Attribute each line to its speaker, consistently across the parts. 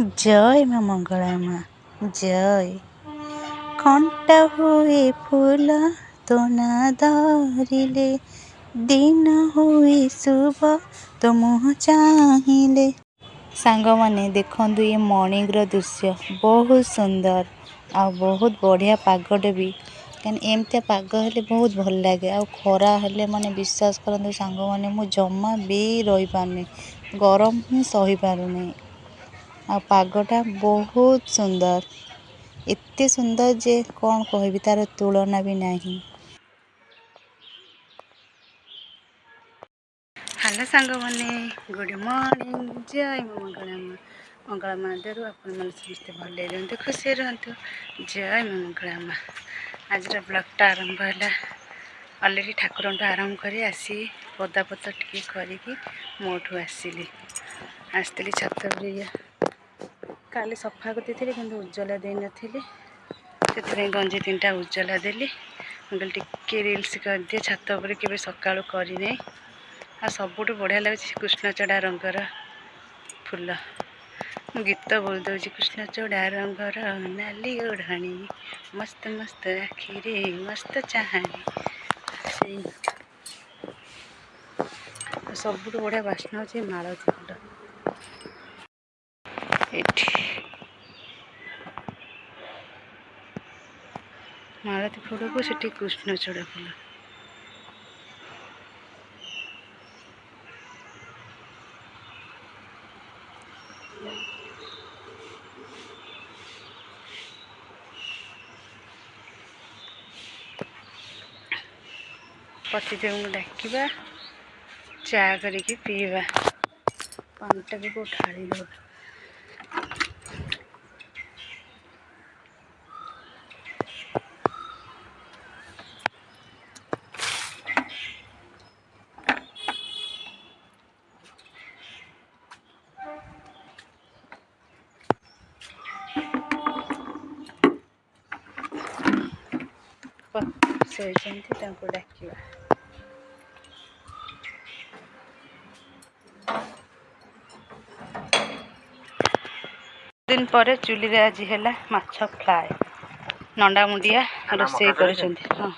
Speaker 1: जय माँ मंगला माँ जय। कंटा हुए फूल तो ना धरिले, दिन हुए शुभ तो मुँह चाहिले। सांग माने देखंतु ये मॉर्निंग रो दृश्य बहुत सुंदर आ बहुत बढ़िया पागटे भी कहीं एमती पाग हेले बहुत भल लगे। आ खरा हेले माने विश्वास करंतु सांग माने मु जमा भी रही पारनी, गरम ही सही पारुनी। आ पागटा बहुत सुंदर, एते सुंदर जे कौन कहबी, तार तुलना भी नहीं। हेलो सांग माने गुड मॉर्निंग, जय मंगला माँ। मंगला माँ देव आप समस्ते भले रुहतु, खुशी रुहतु। जय मंगला माँ। आज ब्लॉगटा आरंभ है अलरेडी ठाकुर आरंभ कर आसी पदापत टे करी मोठू आसली छत काली सफा करती कि उज्जला दे नी से गंजी 3टा उज्जला देली। मुझे टिके रिल्स कर दिए छत पर के सका करनी। आ सबुठ बढ़िया लगे कृष्णचूड़ा रंगर फूल। मु गीत बोल दूसरी कृष्णचूड़ा रंगर नाली ओढ़ाणी, मस्त मस्त आखिरे मस्त चाहाणी। सबुठ बढ़िया बास्ना होची मालती फूल। मालती फूल को सेठी कृष्णचूड़ा फूल। पतिदेव को डाकिबा, चा करके पीवा, पानटा भी को ढाली दो। से डाकिबा दिन पर चुली रे आज है माछ फ्राए नंडा मुंडिया रोषे कर। हाँ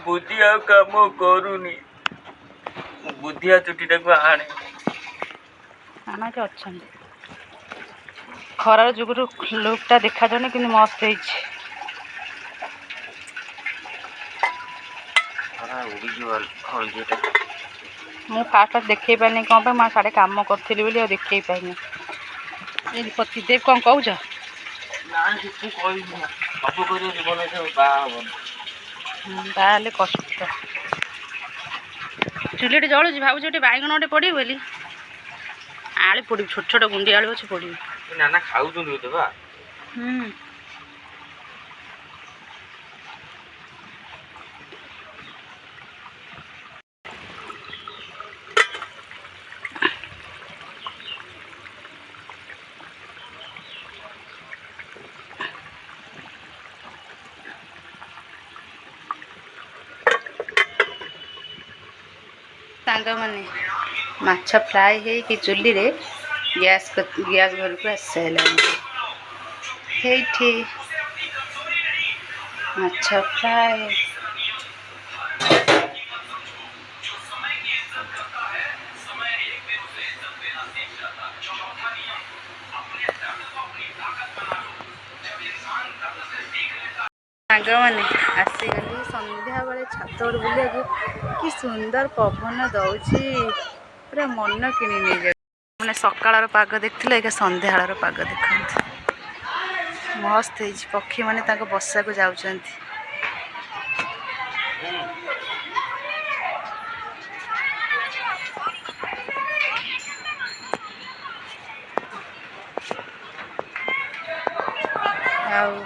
Speaker 2: बुद्धि आ काम करूनी, बुद्धिया चुटीटा को आने
Speaker 1: आना के अच्छा खरार जुगुरु लुकटा देखा जाने कि मस्त है। मु फास्ट देखे पानी कौन पे साढ़े काम करी बोली देखे पानी। पतिदेव कौन कौच बाहर कष्ट चुली जलुची भाव बैगन गोटे पड़े बोली आलू पड़ छोट छोट गुंडी आलू अच्छे पड़
Speaker 2: ना खाऊ
Speaker 1: सांग माने माछ फ्राए है कि चुली रे गैस घर को आस माछ फ्राए। सांग माने आसीगली संध्या बेले छात बुले कि सुंदर पवन दौची पूरा मन किणी नहीं जाए। मैंने सकाळ पाग देखते संध्या पाग देखते मस्त है। पक्षी मैंने बसा को जाऊँ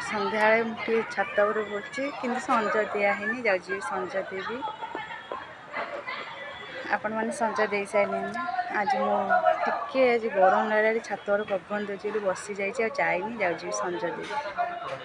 Speaker 1: संध्या मुझे छात बुलूँ कि संज दिहनी जाऊँगी संज देवी। आपण मैंने संज दे सारे आज मुझे आज गरम लगे छात पवन दूसरी बसी जाइए जाऊँगी संज देवी।